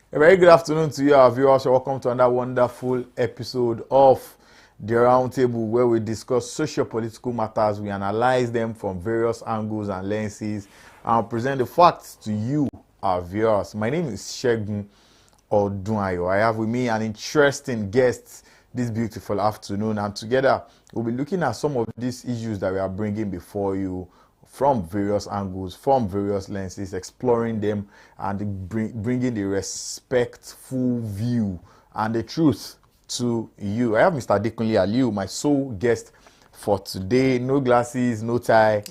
A very good afternoon to you, our viewers. Welcome to another wonderful episode of the Roundtable, where we discuss socio-political matters. We analyze them from various angles and lenses and present the facts to you, our viewers. My name is Shegun Odunayo. I have with me an interesting guest this beautiful afternoon, and together we'll be looking at some of these issues that we are bringing before you from various angles, from various lenses, exploring them and bringing the respectful view and the truth to you. I have Mr. Adekunle Aliu, my sole guest for today. No glasses, no tie,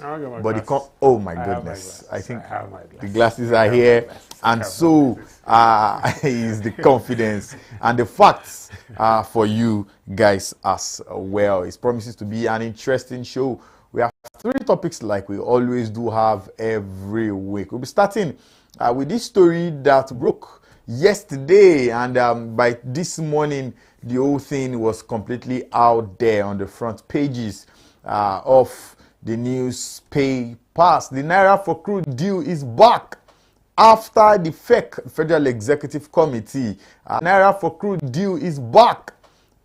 but oh my goodness, I think the glasses are here, and so is the confidence and the facts for you guys as well. It promises to be an interesting show. We have three topics like we always do have every week. We'll be starting with this story that broke yesterday, and by this morning, the whole thing was completely out there on the front pages of the newspapers. The Naira-For Crude deal is back after the fake Federal Executive Committee. Naira-For Crude deal is back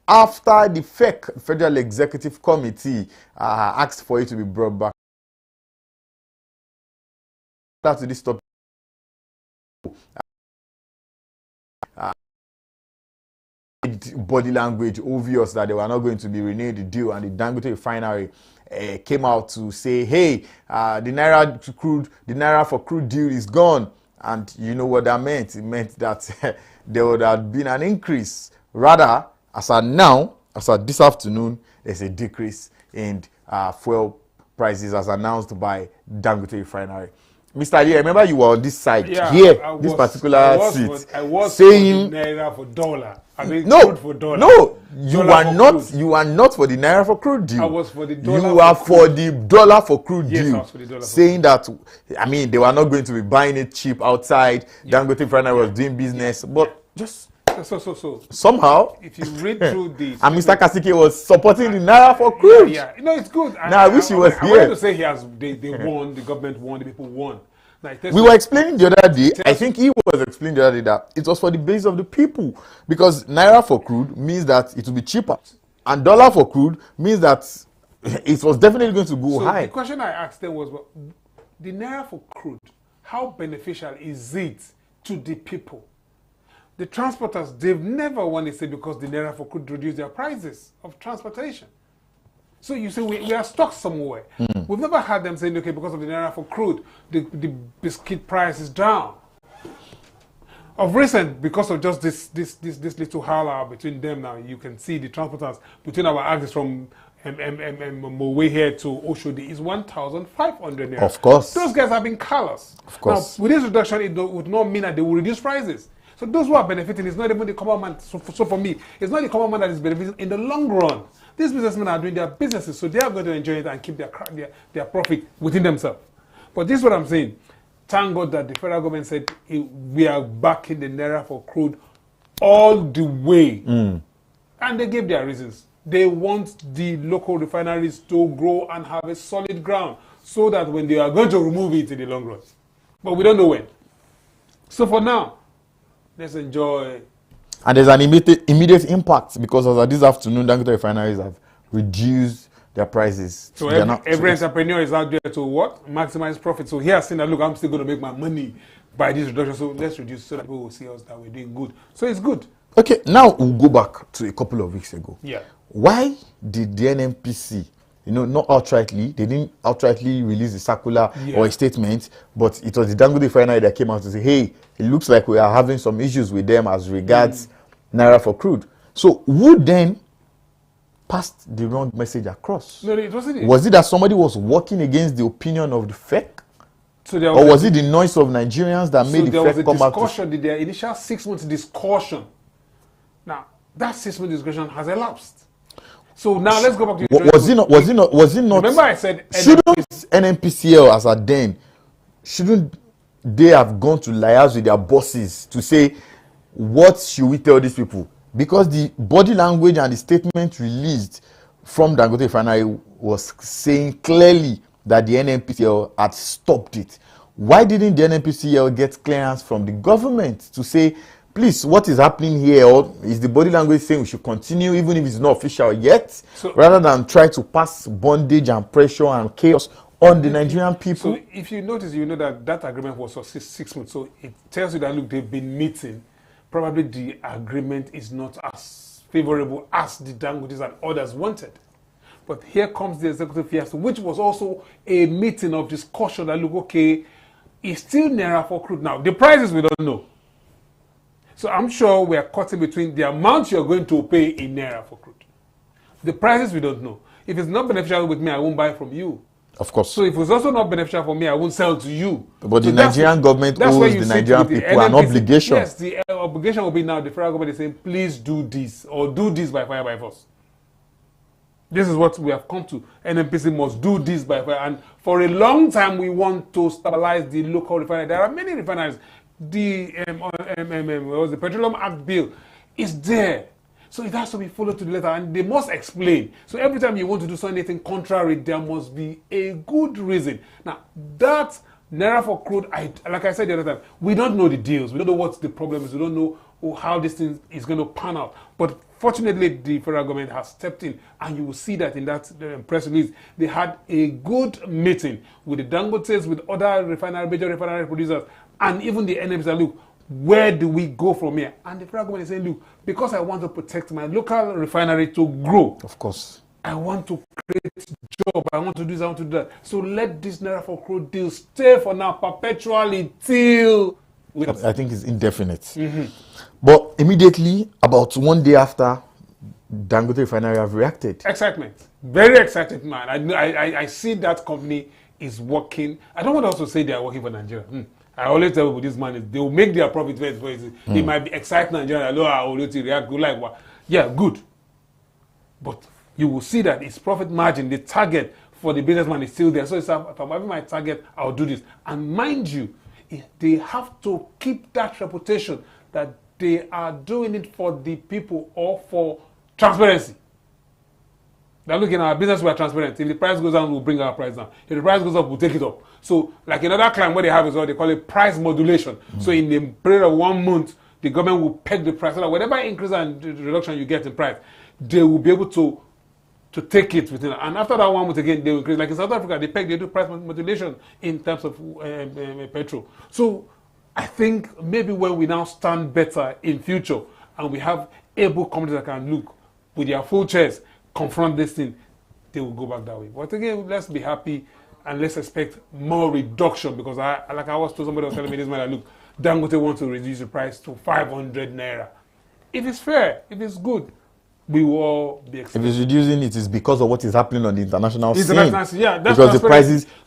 after the fake Federal Executive Committee asked for it to be brought back. To this topic, body language obvious that they were not going to be renewing the deal, and the Dangote refinery came out to say, hey, the Naira-For Crude deal is gone. And you know what that meant? It meant that there would have been an increase. Rather, as at this afternoon, there's a decrease in fuel prices as announced by Dangote refinery. Mr. Ali, I remember you were on this side this particular seat, saying Naira for dollar. I mean, no, crude for dollar. No, you dollar are not. Crude. You are not for the Naira-For Crude deal. I was for the dollar. You are for the dollar for crude yes, deal. I was for the dollar saying that, I mean, they were not going to be buying it cheap outside. Dangote refinery was doing business, but just. So Somehow, if you read through this, and Mr. Kasike was supporting the Naira-For Crude. Yeah, you know, it's good. Now I wish he was here. I wanted to say they won, the government won, the people won. Like, we were explaining the other day, I think he was explaining the other day that it was for the base of the people, because Naira-For Crude means that it will be cheaper, and dollar for crude means that it was definitely going to go high. The question I asked them was, well, the Naira-For Crude, how beneficial is it to the people? The transporters, they've never wanted to say because the Naira-For Crude reduce their prices of transportation. So you say we are stuck somewhere. We've never had them saying, okay, because of the Naira-For Crude, the biscuit price is down. Of recent, because of just this little holler between them now, you can see the transporters between our axis from Mowe here to Oshodi is 1,500 naira. Of course. Those guys have been callous. Of course. Now, with this reduction, it would not mean that they will reduce prices. So those who are benefiting is not even the common man. So for me, it's not the common man that is benefiting in the long run. These businessmen are doing their businesses, so they are going to enjoy it and keep their profit within themselves. But this is what I'm saying. Thank God that the federal government said we are backing the Naira-For Crude all the way. And they gave their reasons. They want the local refineries to grow and have a solid ground so that when they are going to remove it in the long run. But we don't know when. So for now, let's enjoy. And there's an immediate impact, because as of this afternoon, Dangote refineries have reduced their prices. So every entrepreneur is out there to what? Maximize profit. So he has seen that, look, I'm still going to make my money by this reduction. So let's reduce so that people will see us that we're doing good. So it's good. Okay, now we'll go back to a couple of weeks ago. Yeah. Why did the NNPC, not outrightly, they didn't outrightly release a circular or a statement, but it was the Dangote refinery that came out to say, hey, it looks like we are having some issues with them as regards Naira-For Crude. So who then passed the wrong message across? No, it wasn't. Was it that somebody was working against the opinion of the FEC? So or was it the noise of Nigerians that made the FEC come out? There was a discussion, their initial 6 months discussion. Now, that 6 month discussion has elapsed. So now let's go back to was it not? Remember I said shouldn't NNPCL as at then, shouldn't they have gone to liaise with their bosses to say, what should we tell these people? Because the body language and the statement released from Dangote refinery was saying clearly that the NNPCL had stopped it. Why didn't the NNPCL get clearance from the government to say, please, what is happening here? Or is the body language saying we should continue even if it's not official yet, rather than try to pass bondage and pressure and chaos on the Nigerian people? So if you notice, you know that agreement was for 6 months. So it tells you that, look, they've been meeting. Probably the agreement is not as favorable as the Dangotes and others wanted. But here comes the executive fiasco, which was also a meeting of discussion that, look, okay, it's still Naira-For crude. Now, the prices we don't know. So I'm sure we are caught in between the amount you're going to pay in Naira-For crude. The prices we don't know. If it's not beneficial with me, I won't buy from you. Of course. So if it's also not beneficial for me, I won't sell to you. But the Nigerian government owes the Nigerian people an obligation. Yes, the obligation will be now the federal government is saying, please do this, or do this by fire by force. This is what we have come to. NNPC must do this by fire. And for a long time, we want to stabilize the local refinery. There are many refineries. The the Petroleum Act bill is there. So it has to be followed to the letter, and they must explain. So every time you want to do anything contrary, there must be a good reason. Now, that Naira-For crude, like I said the other time, we don't know the deals. We don't know what the problem is. We don't know how this thing is going to pan out. But fortunately, the federal government has stepped in, and you will see that in that press release. They had a good meeting with the Dangotes, with other major refinery producers, and even the NMs. Look, where do we go from here? And the federal government is saying, look, because I want to protect my local refinery to grow. Of course. I want to create job. I want to do this, I want to do that. So let this Naira-For crude deal stay for now, perpetually till... I think it's indefinite. Mm-hmm. But immediately, about 1 day after, Dangote Refinery have reacted. Excitement. Very excited, man. I see that company is working. I don't want to also say they are working for Nigeria. I always tell people this man they will make their profit first. It might be exciting Nigeria. I will react good like what? Yeah, good. But you will see that its profit margin, the target for the businessman is still there. So if I'm having my target, I'll do this. And mind you, they have to keep that reputation that they are doing it for the people or for transparency. Now look, in our business, we are transparent. If the price goes down, we'll bring our price down. If the price goes up, we'll take it up. So, like another client, what they have is what they call it price modulation. So in the period of 1 month, the government will peg the price. So that whatever increase and reduction you get in price, they will be able to take it within. And after that 1 month again, they will increase. Like in South Africa, they do price modulation in terms of petrol. So I think maybe when we now stand better in future and we have able companies that can look with their full chest, confront this thing, they will go back that way. But again, let's be happy and let's expect more reduction, because like I was told, somebody was telling me this man, look, Dangote wants to reduce the price to 500 naira. If it's fair, if it's good, we will all be expecting. If it's reducing, it is because of what is happening on the international scene. Yeah, that's because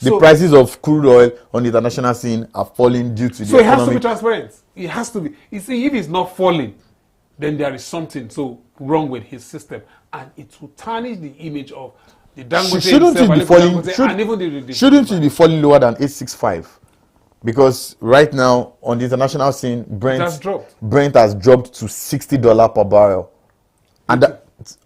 the prices of crude oil on the international scene are falling due to the economic. So it has to be transparent. It has to be. You see, if it's not falling, then there is something so wrong with his system, and it will tarnish the image of the Dangote shouldn't itself, it be falling? and even shouldn't it be falling lower than 865? Because right now on the international scene, Brent has dropped to $60 per barrel, and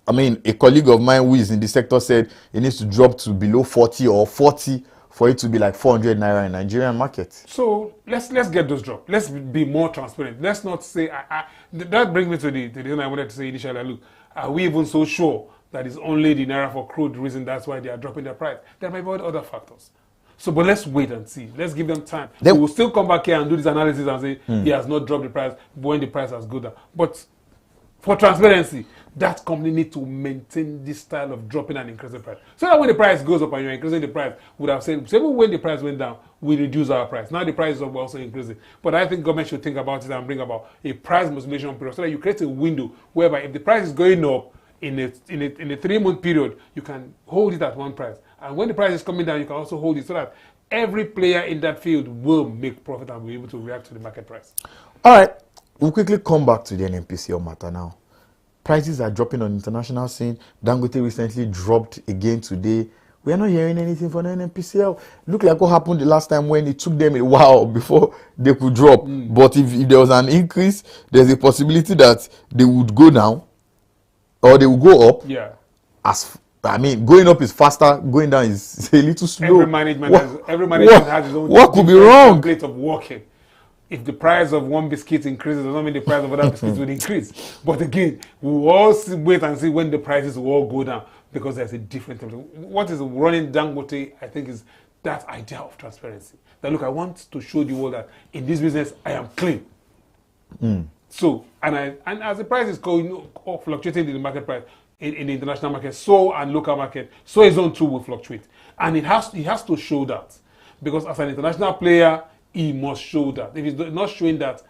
I mean, a colleague of mine who is in the sector said it needs to drop to below 40 or 40 for it to be like 400 naira in Nigerian market. So let's get those dropped. Let's be more transparent. Let's not say that brings me to the thing I wanted to say initially. Look, are we even so sure that it's only the Naira-For crude reason that's why they are dropping their price? There might be other factors. So, but let's wait and see. Let's give them time. We will still come back here and do this analysis and say he has not dropped the price when the price has gone down. But for transparency, that company needs to maintain this style of dropping and increasing price. So that when the price goes up and you're increasing the price, would have said, so when the price went down, we reduce our price. Now the price is up, we're also increasing. But I think government should think about it and bring about a price modulation period so that you create a window whereby if the price is going up in a 3-month period, you can hold it at one price. And when the price is coming down, you can also hold it so that every player in that field will make profit and be able to react to the market price. All right. We'll quickly come back to the NNPCL matter now. Prices are dropping on the international scene. Dangote recently dropped again today. We are not hearing anything from the NNPCL. Look like what happened the last time when it took them a while before they could drop. But if there was an increase, there's a possibility that they would go down or they will go up. Yeah. Going up is faster, going down is a little slow. Every management has its own what could be wrong? template of working. if the price of one biscuit increases, does not mean the price of other biscuits will increase. But again, we will all wait and see when the prices will all go down, because there's a different thing. What is running Dangote, I think, is that idea of transparency. That look, I want to show the world that in this business I am clean. So, and as the price is going or fluctuating in the market price, in the international market, so and local market, so his own too will fluctuate. And he has to show that. Because as an international player, he must show that. If he's not showing that,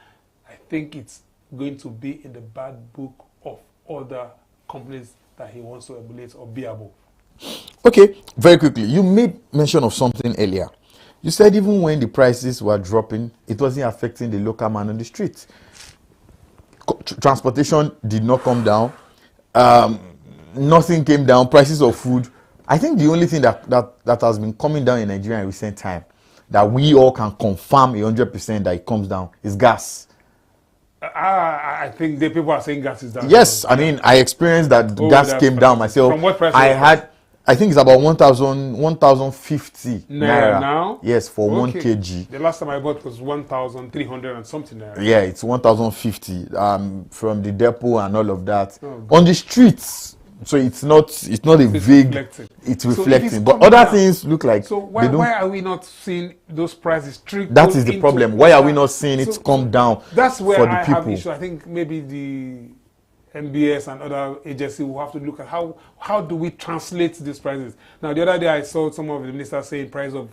I think it's going to be in the bad book of other companies that he wants to emulate or be above. Okay, very quickly, you made mention of something earlier. You said even when the prices were dropping, it wasn't affecting the local man on the street. Transportation did not come down. Nothing came down. Prices of food. I think the only thing that has been coming down in Nigeria in recent time, that we all can confirm 100% that it comes down, is gas. I think the people are saying gas is down. Yes, I mean, I experienced that gas came down myself. From what price? I think it's about 1,050 naira now. Yes, for 1 kg. The last time I bought was 1,300 and something naira. Yeah, it's 1,050 from the depot and all of that. On the streets. So it's not a vague. Reflecting. It's reflecting, but other things look like. So why are we not seeing those prices trickle? That is the problem. Why are we not seeing it come down? That's where for the I people? have issue. I think maybe the MBS and other agencies will have to look at how do we translate these prices. Now the other day I saw some of the ministers saying price of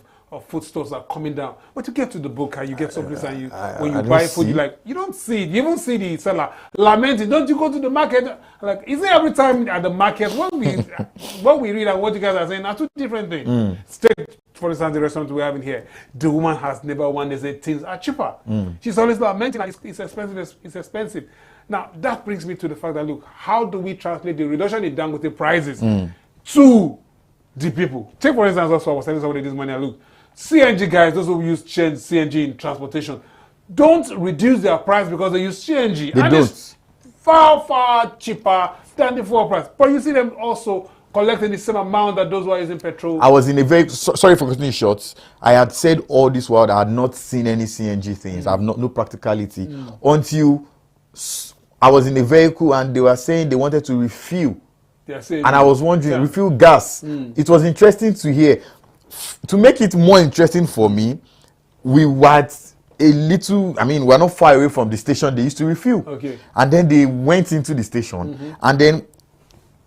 foodstuffs are coming down. But you get to the booker, you get someplace and when you buy food, you don't see it. You even see the seller lamenting. Don't you go to the market? Like, is it every time at the market? What we read and what you guys are saying are two different things. Take, for instance, the restaurant we're having here. The woman has never won. They say things are cheaper. She's always lamenting that it's expensive. It's expensive. Now, that brings me to the fact that, look, how do we translate the reduction in Dangote prices to the people? Take, for instance, also I was telling somebody this morning, look, CNG guys, those who use CNG in transportation, don't reduce their price because they use CNG. They don't. It's far, far cheaper than the fuel price. But you see them also collecting the same amount that those who are using petrol. I was in a very, sorry for cutting it short. I had said all this while I had not seen any CNG things. I have no practicality until I was in a vehicle and they were saying they wanted to refuel. And I was wondering, refuel gas. It was interesting to hear. To make it more interesting for me, we were a little, I mean, we're not far away from the station they used to refuel. Okay. And then they went into the station. And then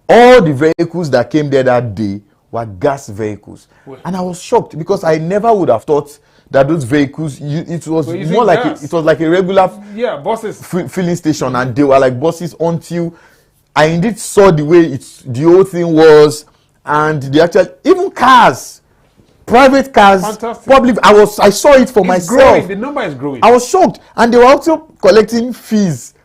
all the vehicles that came there that day were gas vehicles. And I was shocked because I never would have thought that those vehicles, it was more like it was like a regular buses filling station, and they were like buses until I indeed saw the way the whole thing was, and the actual, even cars, private cars, public. I saw it for myself. Growing. The number is growing. I was shocked, and they were also collecting fees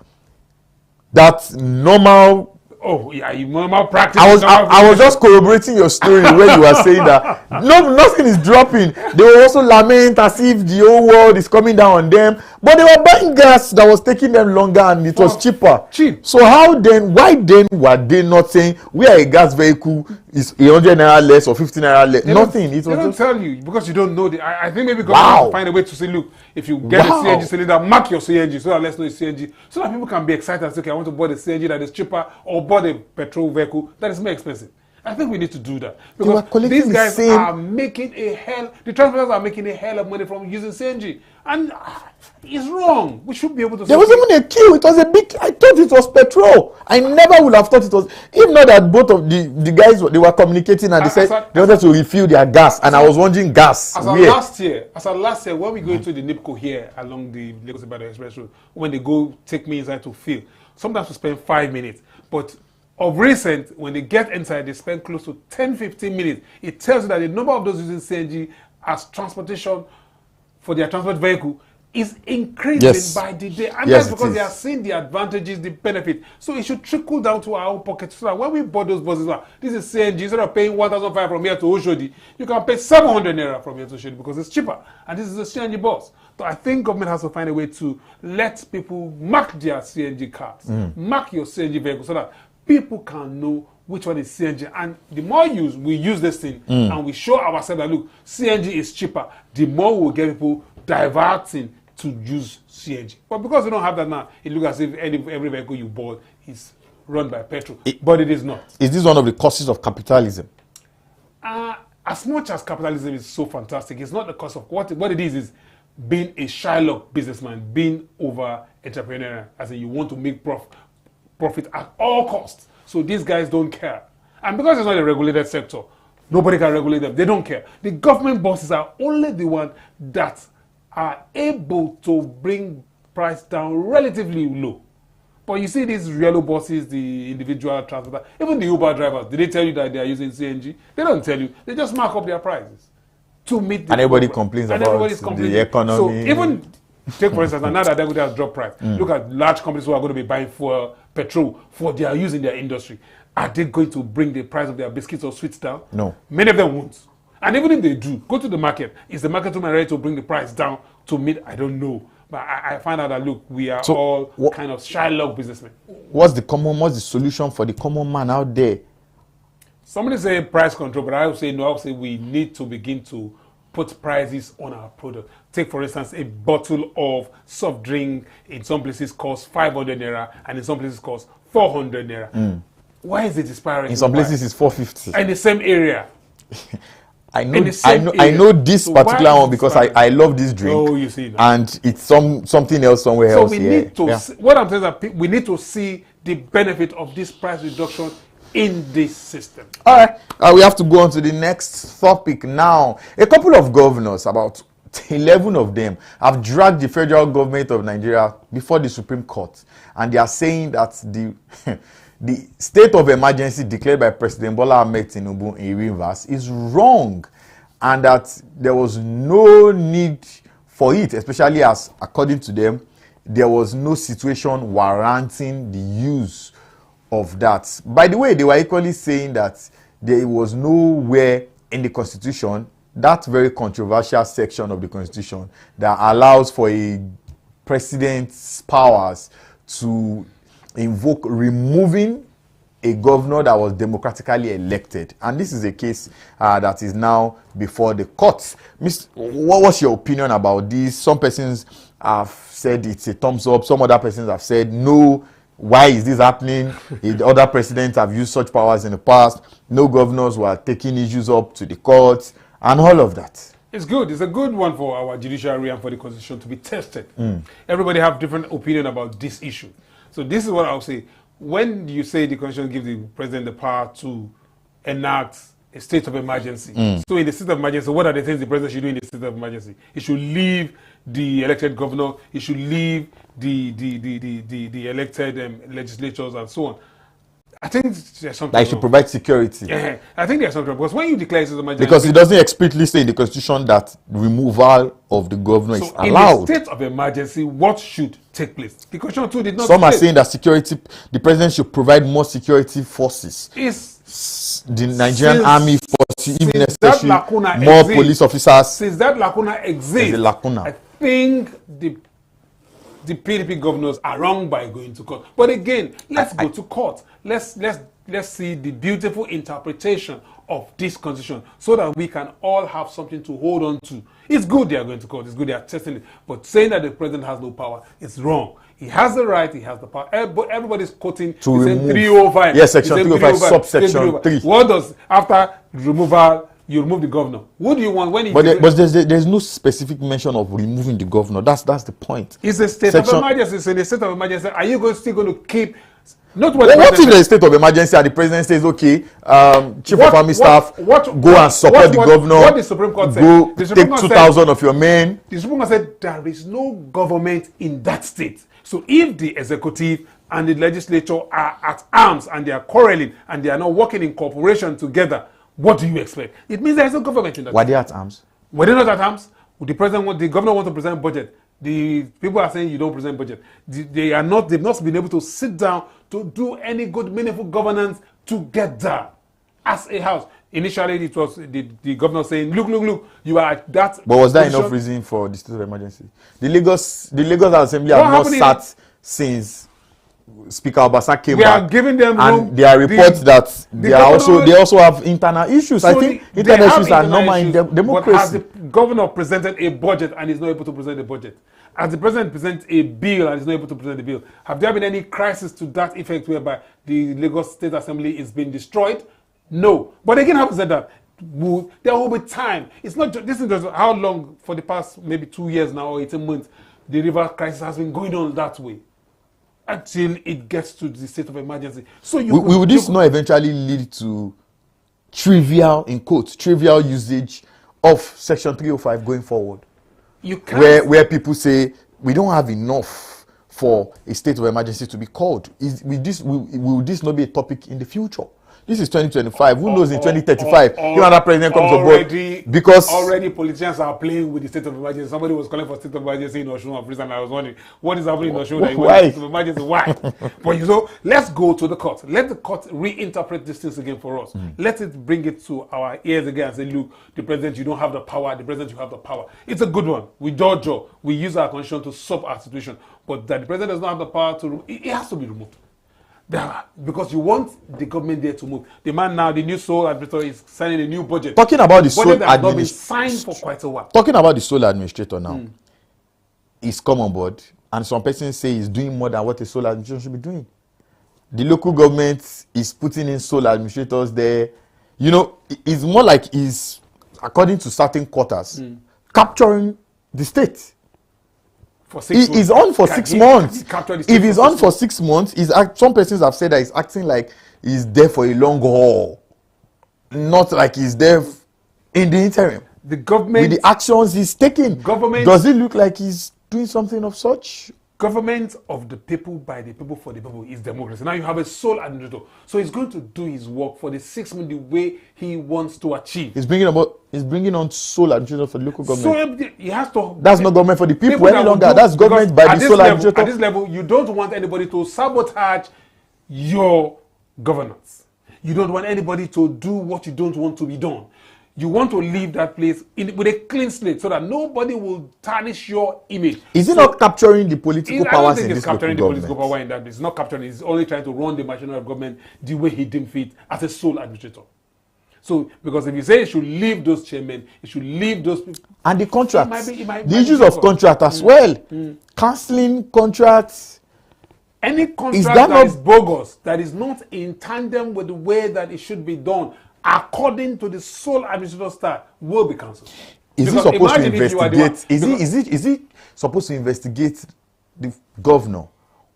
that normal. Oh yeah, normal practice. I was just corroborating your story where you were saying that nothing is dropping. They will also lament as if the whole world is coming down on them, but they were buying gas that was taking them longer and it was cheaper. Cheap. So why then were they not saying we are a gas vehicle is 100 naira less or 50 naira less? Nothing. They don't tell you because you don't know. I think maybe government will find a way to say, look, if you get a CNG cylinder, mark your CNG so that let's know it's CNG, so that people can be excited and say, okay, I want to buy the CNG that is cheaper or buy the petrol vehicle that is more expensive. I think we need to do that because these guys are making the transporters are making a hell of money from using CNG, and it's wrong. We should be able to. There was even a queue. It was a big. I thought it was petrol. I never would have thought it was. Even though that both of the guys they were communicating and they said they wanted to refill their gas, and I was wondering gas. As last year, when we go into the NIPCO here along the Lagos Ibadan Express Road, when they go take me inside to fill, sometimes we spend 5 minutes, but of recent, when they get inside, they spend close to 10-15 minutes. It tells you that the number of those using CNG as transportation for their transport vehicle is increasing by the day. And that's because they are seeing the advantages, the benefit. So it should trickle down to our own pockets. So that when we bought those buses, this is CNG. Instead of paying 1,500 from here to Oshodi, you can pay 700 naira from here to Oshodi because it's cheaper. And this is a CNG bus. So I think government has to find a way to let people mark their CNG cards. Mark your CNG vehicle so that people can know which one is CNG, and the more we use this thing and we show ourselves that look, CNG is cheaper, the more we'll get people diverting to use CNG. But because we don't have that now, it looks as if every vehicle you bought is run by petrol. But it is not. Is this one of the causes of capitalism? As much as capitalism is so fantastic, it's not the cause of what it is being a Shylock businessman, being over entrepreneurial, as in you want to make profit at all costs. So these guys don't care. And because it's not a regulated sector, nobody can regulate them. They don't care. The government bosses are only the ones that are able to bring price down relatively low. But you see these yellow bosses, the individual transporter, even the Uber drivers, did they tell you that they are using CNG? They don't tell you. They just mark up their prices to meet the and everybody complains about the economy. So even, take for instance, now that Dangote has dropped price, look at large companies who are going to be buying petrol for their use in their industry. Are they going to bring the price of their biscuits or sweets down? No. Many of them won't. And even if they do, go to the market. Is the market woman ready to bring the price down to meet? I don't know. But I find out that, look, we are all kind of Shylock businessmen. What's the solution for the common man out there? Somebody say price control, but I would say no. I would say we need to begin to put prices on our product. Take, for instance, a bottle of soft drink in some places costs 500 naira and in some places costs 400 naira. Why is it disparity? In some places it's 450. In the same area. I know this particular one because I love this drink. Oh, you see, and it's something else somewhere else. So we need to see, what I'm saying is that we need to see the benefit of this price reduction in this system. All right, we have to go on to the next topic now. A couple of governors, about 11 of them, have dragged the federal government of Nigeria before the Supreme Court, and they are saying that the state of emergency declared by President Bola Ahmed Tinubu in Rivers is wrong, and that there was no need for it, especially as, according to them, there was no situation warranting the use of that. By the way, they were equally saying that there was nowhere in the Constitution, that very controversial section of the Constitution, that allows for a president's powers to invoke removing a governor that was democratically elected. And this is a case that is now before the courts. What was your opinion about this? Some persons have said it's a thumbs up. Some other persons have said no. Why is this happening? Other presidents have used such powers in the past. No governors were taking issues up to the courts and all of that. It's good. It's a good one for our judiciary and for the Constitution to be tested. Everybody have different opinion about this issue. So this is what I'll say. When you say the Constitution gives the president the power to enact a state of emergency. So in the state of emergency, what are the things the president should do in the state of emergency? He should leave the elected governor. He should leave the elected legislatures and so on. I think there's something that should provide security. Yeah, I think there's something because when you declare a state of emergency, because it doesn't explicitly say in the Constitution that removal of the governor is allowed. In the state of emergency, what should take place? The Constitution too did not. Some are saying that the president should provide more security forces. The Nigerian army force, if necessary, more police officers. Since that lacuna exists, I think the PDP governors are wrong by going to court. But again, let's go to court. Let's see the beautiful interpretation of this Constitution so that we can all have something to hold on to. It's good they are going to court. It's good they are testing it. But saying that the president has no power is wrong. He has the right, he has the power. But everybody's quoting to remove 305. Yes, section 305, subsection 3. What does, after removal, you remove the governor? What do you want when? But there's no specific mention of removing the governor. That's the point. It's a state of emergency. So in a state of emergency, are you still going to keep? Not what if there's a state of emergency and the president says, okay, chief of army staff, go and support the governor. What the Supreme Court said? Go take 2,000 of your men. The Supreme Court said there is no government in that state. So if the executive and the legislature are at arms and they are quarreling and they are not working in cooperation together, what do you expect? It means there is no government in that. Were they at arms? Were they not at arms? The governor wants to present budget. The people are saying you don't present budget. They've not been able to sit down to do any good, meaningful governance together as a house. Initially, it was the governor saying, look, you are at that. But was that enough reason for the state of emergency? The Lagos Assembly have not sat since Speaker Obasa came back. We are giving them and there are reports that they also have internal issues. So I think internal issues are normal in democracy. But has the governor presented a budget and is not able to present a budget? As the president presents a bill and is not able to present the bill, have there been any crisis to that effect whereby the Lagos State Assembly is being destroyed? No. But again, having said that, there will be time. It's not just, this is just how long, for the past maybe 2 years now or 18 months, the river crisis has been going on that way until it gets to the state of emergency. So will this not eventually lead to trivial, in quotes, trivial usage of Section 305 going forward? You can't. Where people say we don't have enough for a state of emergency to be called. Will this not be a topic in the future? This is 2025. Who knows in 2035? If another president comes aboard, because already politicians are playing with the state of emergency. Somebody was calling for state of emergency in Osun of reason. I was wondering what is happening in Osun that you want state of emergency. Why? But let's go to the court. Let the court reinterpret these things again for us. Let it bring it to our ears again and say, look, the president, you don't have the power. The president, you have the power. It's a good one. We dodge. We use our constitution to solve our situation. But that the president does not have the power to, it has to be removed. Because you want the government there to move. The man now, the new sole administrator, is signing a new budget. Talking about the sole administrator, has not been signed for quite a while. Talking about the sole administrator now, he's come on board, and some persons say he's doing more than what a sole administrator should be doing. The local government is putting in sole administrators there. You know, it's more like he's, according to certain quarters, capturing the state. He's on for 6 months. If he's on for 6 months, some persons have said that he's acting like he's there for a long haul, not like he's there in the interim. The government, with the actions he's taking, does it look like he's doing something of such? Government of the people, by the people, for the people is democracy. Now you have a sole administrator, so he's going to do his work for the 6 months the way he wants to achieve. He's bringing on sole administrator for the local government. So he has to. That's not government for the people any longer. That's government by the sole administrator. At this level, you don't want anybody to sabotage your governance. You don't want anybody to do what you don't want to be done. You want to leave that place with a clean slate so that nobody will tarnish your image. Is it not capturing the political powers in this local government? I don't think it's capturing the political power in that. It's not capturing. It's only trying to run the machinery of government the way he deemed fit as a sole administrator. So, because if you say it should leave those chairmen, it should leave those people. And the contracts, the issues of contract as well. Cancelling contracts. Any contract that is bogus, that is not in tandem with the way that it should be done, according to the sole administrator style, will be cancelled. Is he supposed to investigate? Is he supposed to investigate the governor,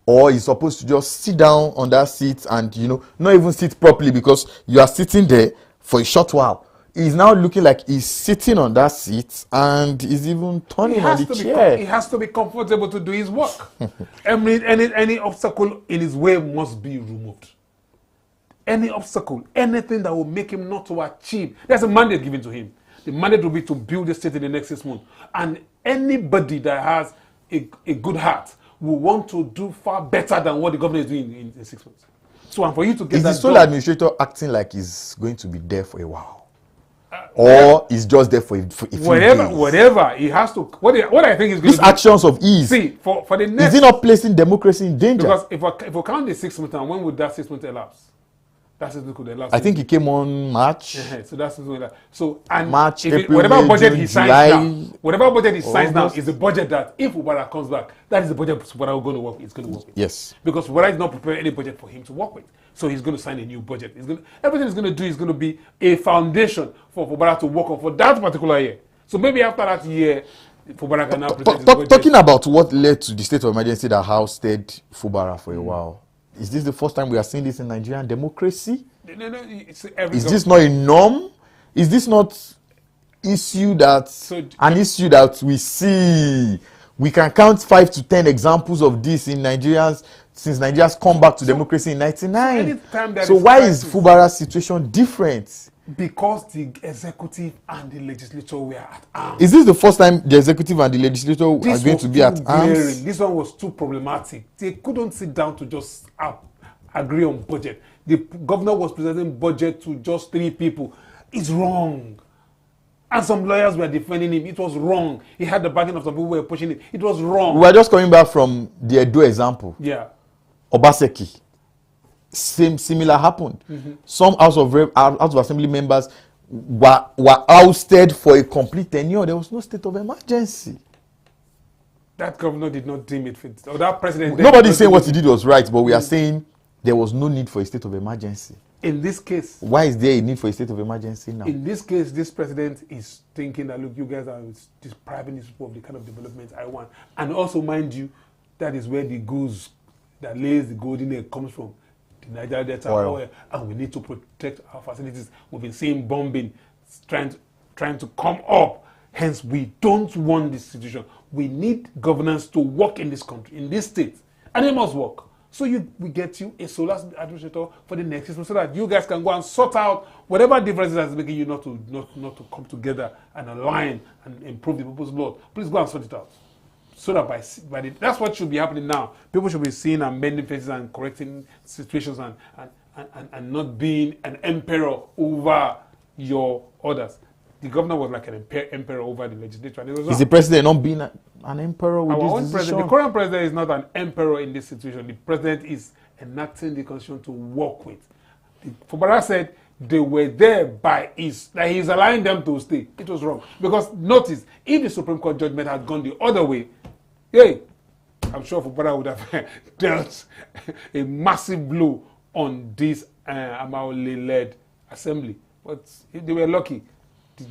or is supposed to just sit down on that seat and not even sit properly because you are sitting there for a short while? He's now looking like he's sitting on that seat and he's even turning on the chair. He has to be comfortable to do his work. Any obstacle in his way must be removed. Any obstacle, anything that will make him not to achieve. There's a mandate given to him. The mandate will be to build the state in the next 6 months. And anybody that has a good heart will want to do far better than what the government is doing in 6 months. So, and for you to get that, is the sole administrator acting like he's going to be there for a while, or he's just there for a few days? Whatever he has to. What I think is going these actions of ease. See, for the next. Is he not placing democracy in danger? Because if we count the 6 months, and when would that 6 months elapse? That's it. I think he came on March. So that's so and March, April, whatever May, budget June, he signs July, now, whatever budget he signs now is the budget that if Ubara comes back, that is the budget Ubara is going to work. It's going to work with. Yes. Because Ubara is not preparing any budget for him to work with, so he's going to sign a new budget. Everything he's going to do is going to be a foundation for Ubara to work on for that particular year. So maybe after that year, Fubara can now present his budget. Talking about what led to the state of emergency that housed Fubara for a while, is this the first time we are seeing this in Nigerian democracy? No, is this not a norm? Is this not an issue that we see? We can count 5 to 10 examples of this in Nigerians since Nigeria's come back to democracy in 1999. So why is Fubara's situation different? Because the executive and the legislature were at arms. Is this the first time the executive and the legislature are going to be at arms? This one was too problematic. They couldn't sit down to just agree on budget. The governor was presenting budget to just 3 people. It's wrong. And some lawyers were defending him. It was wrong. He had the backing of some people who were pushing it. It was wrong. We were just coming back from the Edo example. Yeah. Obaseki. Similar happened. Some House of Assembly members were ousted for a complete tenure. There was no state of emergency. That governor did not deem it fit. Or that president... Nobody's saying what he did was right, but we are saying there was no need for a state of emergency. In this case... Why is there a need for a state of emergency now? In this case, this president is thinking that, look, you guys are depriving these people of the kind of development I want. And also, mind you, that is where the goose that lays the golden egg comes from. The Niger Delta oil. And we need to protect our facilities. We've been seeing bombing, trying to come up. Hence, we don't want this situation. We need governance to work in this country, in this state. And it must work. So we get you a solar administrator for the next system so that you guys can go and sort out whatever differences that's making you not to come together and align and improve the people's law. Please go and sort it out. So that that's what should be happening now. People should be seeing and mending faces and correcting situations and not being an emperor over your orders. The governor was like an emperor over the legislature. Is the president not being an emperor with this decision? The current president is not an emperor in this situation. The president is enacting the constitution to work with. Fubara said they were there by he's allowing them to stay. It was wrong. Because notice, if the Supreme Court judgment had gone the other way, hey, I'm sure Fubara would have dealt a massive blow on this Amaole-led assembly. But if they were lucky,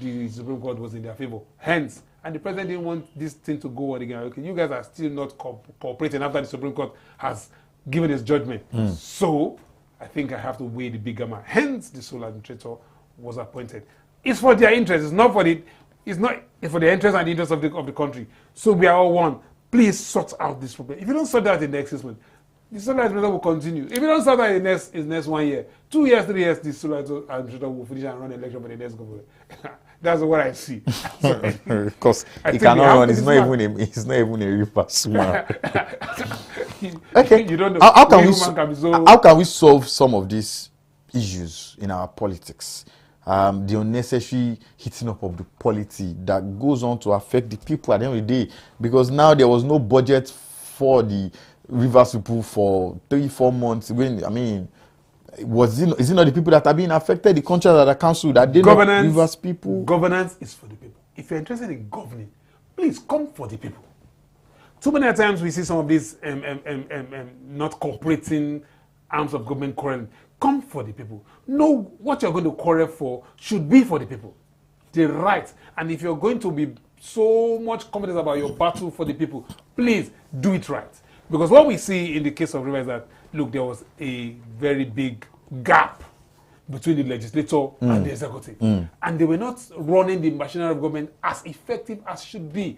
the Supreme Court was in their favor. Hence, and the president didn't want this thing to go on again. Okay, you guys are still not cooperating after the Supreme Court has given its judgment. So, I think I have to weigh the bigger man. Hence, the sole administrator was appointed. It's for their interest. It's not for the. It's for the interest and the interest of the country. So we are all one. Please sort out this problem. If you don't sort out in the next 6 months, the sole administrator will continue. If you don't sort out in the next 1 year, 2 years, 3 years, the sole administrator will finish and run an election for the next government. That's what I see. Because he cannot run. He's not even a reaper. Okay. You don't know. How can we solve some of these issues in our politics? The unnecessary heating up of the polity that goes on to affect the people at the end of the day. Because now there was no budget for the Rivers people for 3-4 months. Is it not the people that are being affected, the countries that are cancelled, that they not Rivers people? Governance is for the people. If you're interested in governing, please come for the people. Too many times we see some of these not cooperating arms of government quarreling. Come for the people. Know what you're going to quarrel for should be for the people. The right. And if you're going to be so much confident about your battle for the people, please do it right. Because what we see in the case of Rivers is that, look, there was a very big gap between the legislature and the executive. And they were not running the machinery of government as effective as should be.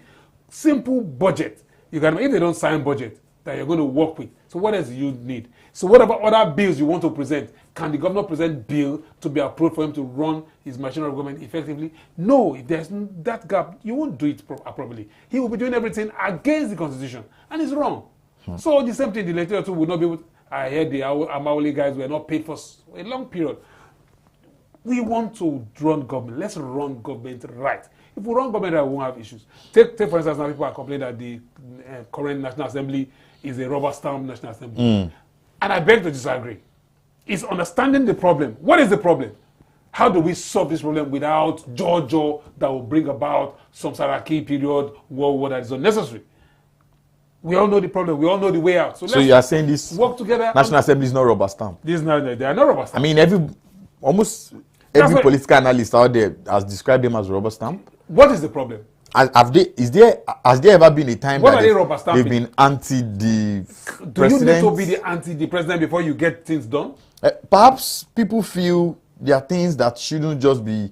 Simple budget. You can, if they don't sign budget that you're going to work with, so what else do you need? So what about other bills you want to present? Can the governor present bill to be approved for him to run his machinery of government effectively? No, if there's that gap, you won't do it properly. He will be doing everything against the constitution, and it's wrong. So the same thing, the legislature will not be able to, I heard the Amaole guys were not paid for a long period. We want to run government. Let's run government right. If we run government right, we won't have issues. Take for instance, now people are complaining that the current National Assembly is a rubber stamp National Assembly. And I beg to disagree. It's understanding the problem. What is the problem? How do we solve this problem without Jojo that will bring about some Saraki period world war that is unnecessary? We all know the problem. We all know the way out. So you are saying this work together. National Assembly is not rubber stamp. They are not rubber stamp. I mean, almost every political analyst out there has described them as rubber stamp. What is the problem? Has there ever been a time that they've been anti the president? Do you need to be the anti the president before you get things done? Perhaps people feel there are things that shouldn't just be,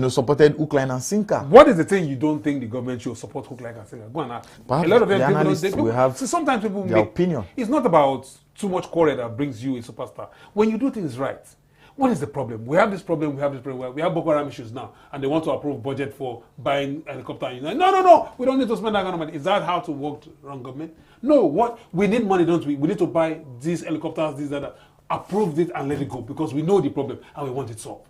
supported hook, line, and sinker. What is the thing you don't think the government should support hook, line, and sinker? Go and ask. Perhaps a lot of them the people analysts don't. will have sometimes people their opinion. It's not about too much quarrel that brings you a superstar. When you do things right, what is the problem? We have this problem. We have Boko Haram issues now, and they want to approve budget for buying helicopter. No. We don't need to spend that kind of money. Is that how to work run government? No. What we need money, don't we? We need to buy these helicopters, these that. Approve it and let it go because we know the problem and we want it solved.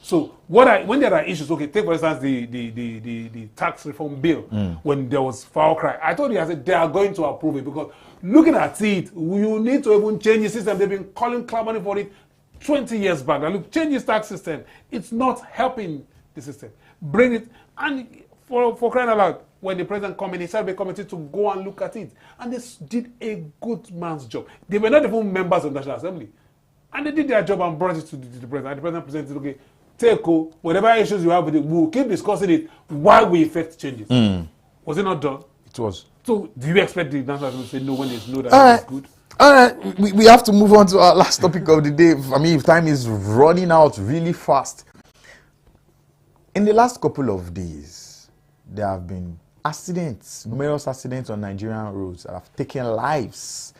So when there are issues, okay, take for instance the tax reform bill. When there was foul cry, I told you, I said they are going to approve it because looking at it, you need to even change the system. They've been clamoring for it 20 years back. Now look, change this tax system. It's not helping the system. Bring it, and for crying out loud, when the president came in, he said a committee to go and look at it. And they did a good man's job. They were not even members of the National Assembly. And they did their job and brought it to the president. And the president presented, okay, take whatever issues you have with it, we'll keep discussing it while we effect changes. Was it not done? It was. So do you expect the National Assembly to say no when they know that it's good? All right, we have to move on to our last topic of the day. I mean, time is running out really fast. In the last couple of days, there have been accidents, numerous accidents on Nigerian roads that have taken lives.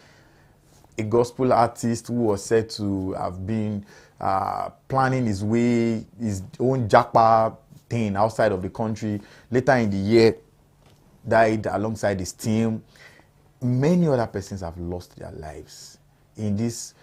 A gospel artist who was said to have been planning his own Japa thing outside of the country, later in the year died alongside his team. Many other persons have lost their lives in this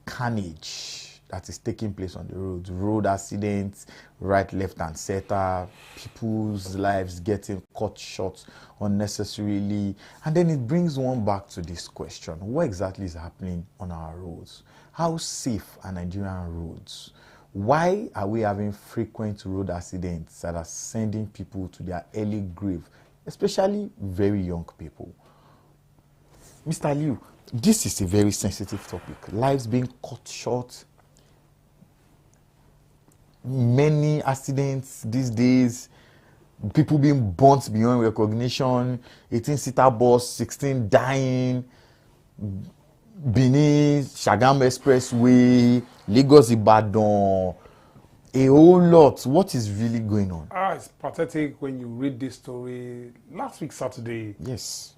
carnage that is taking place on the roads. Road accidents, right, left, and center, people's lives getting cut short unnecessarily. And then it brings one back to this question: what exactly is happening on our roads? How safe are Nigerian roads? Why are we having frequent road accidents that are sending people to their early grave, especially very young people? Mr. Liu, this is a very sensitive topic. Lives being cut short. Many accidents these days. People being burnt beyond recognition. 18-seater bus, 16 dying. Benin, Shagam Expressway, Lagos Ibadan. A whole lot. What is really going on? It's pathetic when you read this story. Last week, Saturday. Yes.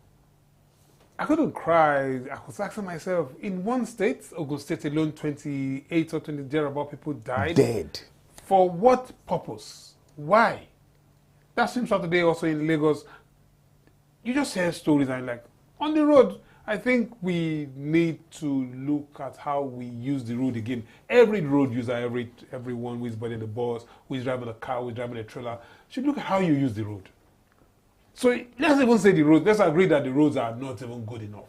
I couldn't cry. I was asking myself, in one state, Ogun State alone, 28 or 20 thereabout people died. Dead. For what purpose? Why? That same Saturday also in Lagos, you just hear stories and like, on the road, I think we need to look at how we use the road again. Every road user, everyone who is boarding the bus, who is driving a car, who is driving a trailer, should look at how you use the road. So let's even say the roads. Let's agree that the roads are not even good enough.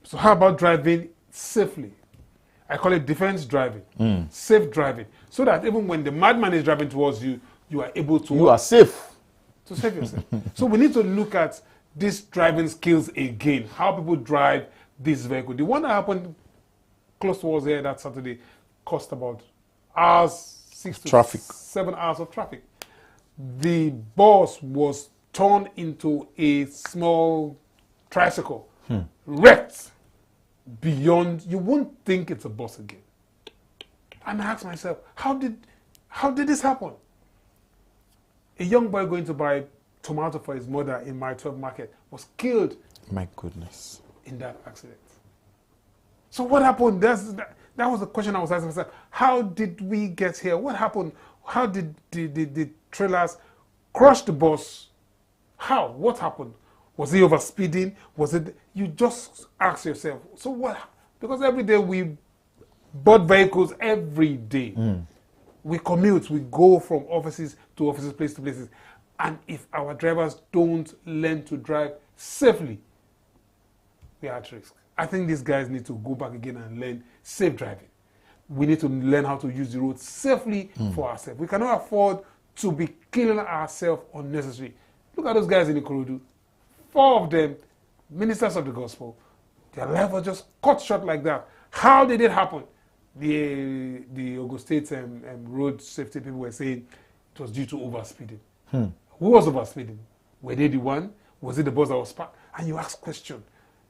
So how about driving safely? I call it defense driving, safe driving, so that even when the madman is driving towards you, you are able to... You are safe. To save yourself. So we need to look at these driving skills again, how people drive this vehicle. The one that happened close to us here that Saturday cost about 6 to 7 hours of traffic. The bus was turned into a small tricycle, wrecked beyond, you won't think it's a bus again. And I asked myself, how did this happen? A young boy going to buy tomato for his mother in my 12 market was killed. My goodness. In that accident. So what happened? That was the question I was asking myself. How did we get here? What happened? How did the trailers crush the bus? How? What happened? Was he overspeeding? Was it... You just ask yourself. So what? Because every day we board vehicles every day. We commute. We go from offices to offices, place to places. And if our drivers don't learn to drive safely, we are at risk. I think these guys need to go back again and learn safe driving. We need to learn how to use the road safely for ourselves. We cannot afford to be killing ourselves unnecessarily. Look at those guys in Crude. 4 of them, ministers of the gospel, their life was just cut short like that. How did it happen? The Ogun State road safety people were saying it was due to overspeeding. Who was overspeeding? Were they the one? Was it the bus that was parked? And you ask question.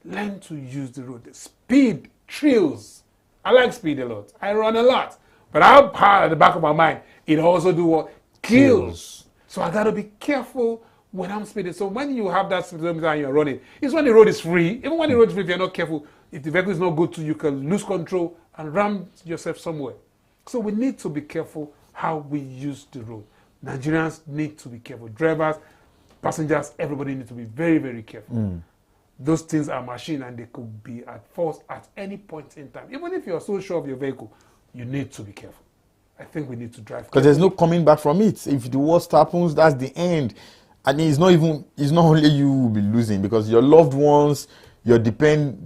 Learn to use the road. Speed thrills. I like speed a lot. I run a lot. But how hard at the back of my mind, it also do what? Kills. So I got to be careful when I'm speeding. So when you have that speedometer and you're running, it's when the road is free. Even when the road is free, if you're not careful, if the vehicle is not good to you, can lose control and ram yourself somewhere. So we need to be careful how we use the road. Nigerians need to be careful. Drivers, passengers, everybody needs to be very, very careful. Those things are machine and they could be at fault at any point in time. Even if you're so sure of your vehicle, you need to be careful. I think we need to drive. Because there's no coming back from it. If the worst happens, that's the end. And it's not only you who will be losing, because your loved ones, your dependents,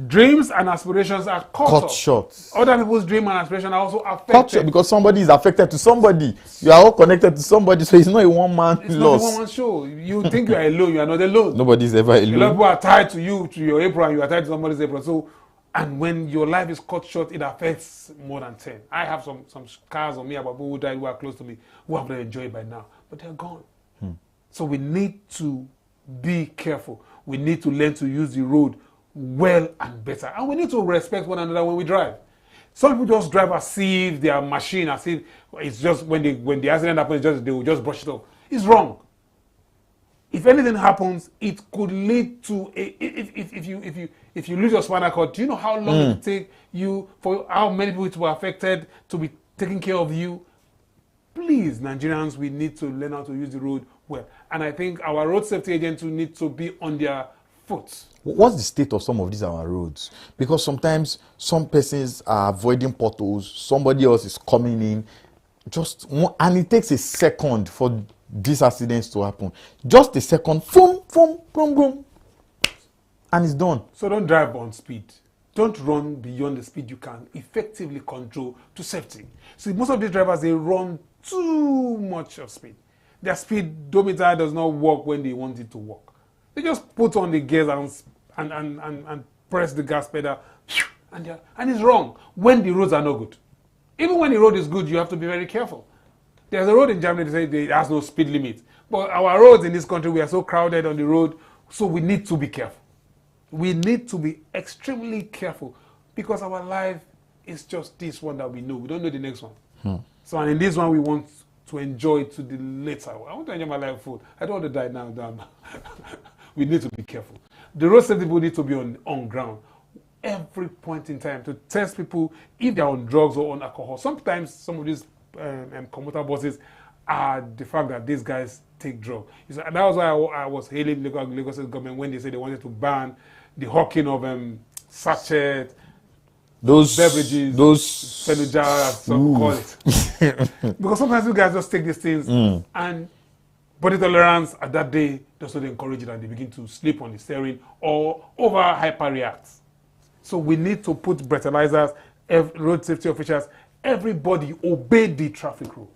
Dreams and aspirations are cut short. Other people's dream and aspiration are also affected. Cut short because somebody is affected to somebody. You are all connected to somebody, so it's not a one-man loss. It's not a one-man show. You think you are alone, you are not alone. Nobody's ever alone. A lot of people are tied to you, to your apron, you are tied to somebody's apron. So, and when your life is cut short, it affects more than 10. I have some scars on me about people who died who are close to me, who have not enjoyed by now, but they're gone. So we need to be careful. We need to learn to use the road well and better. And we need to respect one another when we drive. Some people just drive as if they are machine, as if it's just when the accident happens, they will just brush it off. It's wrong. If anything happens, it could lead to if you lose your spinal cord. Do you know how long it will take you, for how many people were affected, to be taking care of you? Please, Nigerians, we need to learn how to use the road well. And I think our road safety agents will need to be on their foot. What's the state of some of these our roads? Because sometimes some persons are avoiding potholes, somebody else is coming in, and it takes a second for these accidents to happen. Just a second, boom, boom, boom, boom, and it's done. So don't drive on speed. Don't run beyond the speed you can effectively control to safety. See, most of these drivers, they run too much of speed. Their speedometer does not work when they want it to work. They just put on the gears and press the gas pedal, and it's wrong when the roads are not good. Even when the road is good, you have to be very careful. There's a road in Germany that says it has no speed limit. But our roads in this country, we are so crowded on the road, so we need to be careful. We need to be extremely careful because our life is just this one that we know. We don't know the next one. So, and in this one, we want to enjoy it to the later. I want to enjoy my life full. I don't want to die now. We need to be careful. The road safety people need to be on ground every point in time to test people if they're on drugs or on alcohol. Sometimes some of these commuter buses are the fact that these guys take drugs. And that was why I was hailing Lagos government when they said they wanted to ban the hawking of sachet, those beverages, those Fenuja, as some call it. Because sometimes you guys just take these things and body tolerance at that day does not encourage it and they begin to sleep on the steering or over hyperreact. So we need to put breathalyzers, road safety officials, everybody obey the traffic rules.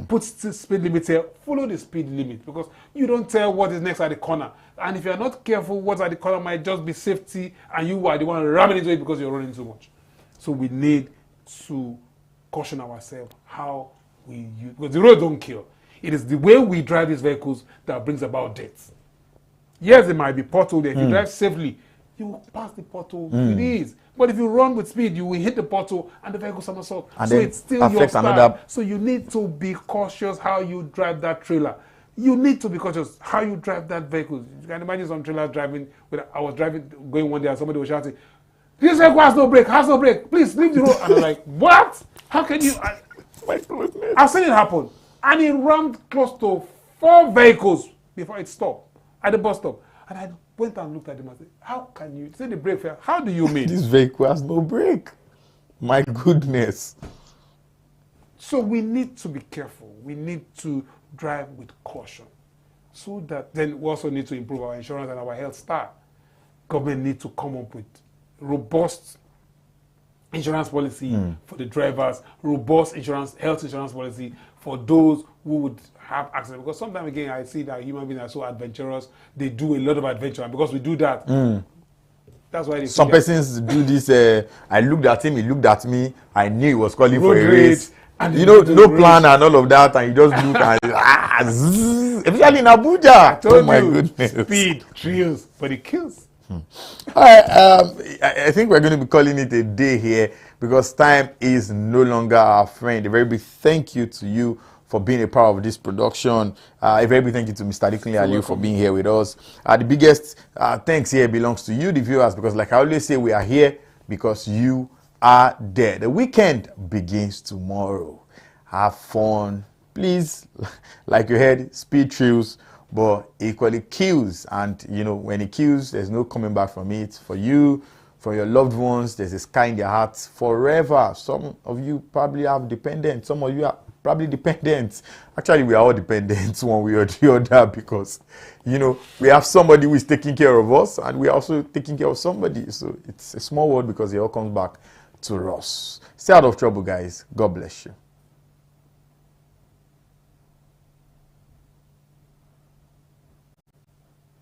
Put speed limit here, follow the speed limit because you don't tell what is next at the corner. And if you're not careful, what's at the corner might just be safety and you are the one ramming into it because you're running too much. So we need to caution ourselves how we use, because the road don't kill. It is the way we drive these vehicles that brings about death. Yes, it might be pothole there. If you drive safely, you will pass the pothole. It is. But if you run with speed, you will hit the pothole and the vehicle somersault. So it's still your style. So you need to be cautious how you drive that trailer. You need to be cautious how you drive that vehicle. You can imagine some trailers driving. I was going one day and somebody was shouting, "This vehicle has no brake, please leave the road." And I'm like, what? How can you? I've seen it happen. And it rammed close to 4 vehicles before it stopped at the bus stop. And I went and looked at them and said, how can you say the brake fail? How do you mean? This vehicle has no brake. My goodness. So we need to be careful. We need to drive with caution. So that then we also need to improve our insurance and our health style. Government need to come up with robust insurance policy for the drivers, robust health insurance policy for those who would have accidents. Because sometimes again, I see that human beings are so adventurous. They do a lot of adventure, and because we do that, that's why some persons do this. I looked at him, he looked at me. I knew he was calling for a race. And you know, no plan and all of that, and you just look and especially in Abuja. Oh my goodness! Speed thrills, but it kills. All right, I think we're going to be calling it a day here because time is no longer our friend. A very big thank you to you for being a part of this production. A very big thank you to Mr. Adekunle Aliu for being here with us. The biggest thanks here belongs to you, the viewers, because like I always say, we are here because you are there. The weekend begins tomorrow. Have fun. Please, like you heard, speed thrills, but equally kills. And you know, when it kills, there's no coming back from it. For you, for your loved ones, there's a scar in their hearts forever. Some of you probably have dependents. Some of you are probably dependent. Actually, we are all dependent one way or the other because, you know, we have somebody who is taking care of us and we are also taking care of somebody. So it's a small world because it all comes back to us. Stay out of trouble, guys. God bless you.